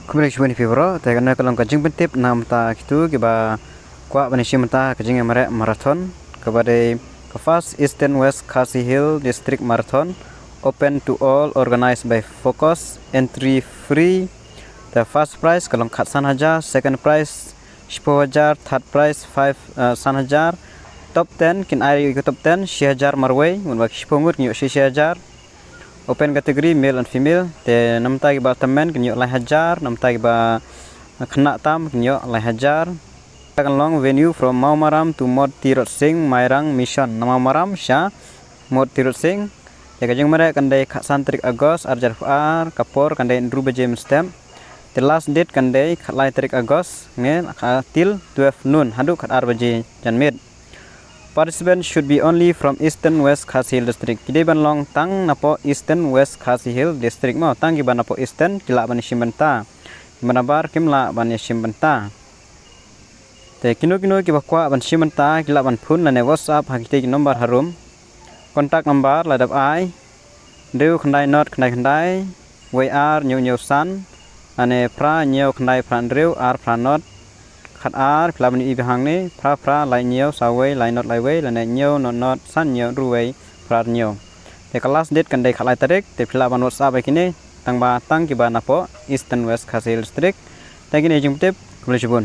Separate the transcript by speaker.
Speaker 1: Kumulek shubani fibro, ta kana kalong kajing bentip nam ta kitu kiba kwa bani shimta kajing amare marathon kabade first Eastern West Khasi Hill District Marathon open to all organized by Focus, entry free. The first prize kalong khat sanhajar, second prize 10,000, third prize 5 sanhajar, top 10 kin ai ke top 10 10,000 marway mun bak 10 nyu 10,000. Open category male and female te namta ki ba tamen kinyo lai hajar namta ki ba khna tam kinyo lai hajar long venue from Maumaram to Mod Tirot Singh Mairang Mission Maumaram sha Mod Tirot Singh te kajing mare kandai khasan trik Agos arjar ar kapor kandai ndru beje stem the last date kandai khalai trik Agos nge til 12 noon hadu khat ar beje janmit. Participants should be only from Eastern West Khasi Hill District. Kide ban long tang napo Eastern West Khasi Hill District mo tang giban napo Eastern kila ban shimbenta. Manabar kimla ban shimbenta. Te kino ki bakwa ban shimbenta kila ban phun la ne WhatsApp hakite ki number harum. Contact number la dap ai. Deu khandai not khandai WR nyu san ane pra nyu khandai pran reu ar pran not khat ar pelaban i behang ni pra lai nhiều sawai lai not lai wei la ne nhiều not san nhiều ruwei pra nhiều te kelas date kan dai khalai tarik te pelaban WhatsApp kini tang ki ba napo Eastern West Khasi Hill District te kini jing tip kulishbun.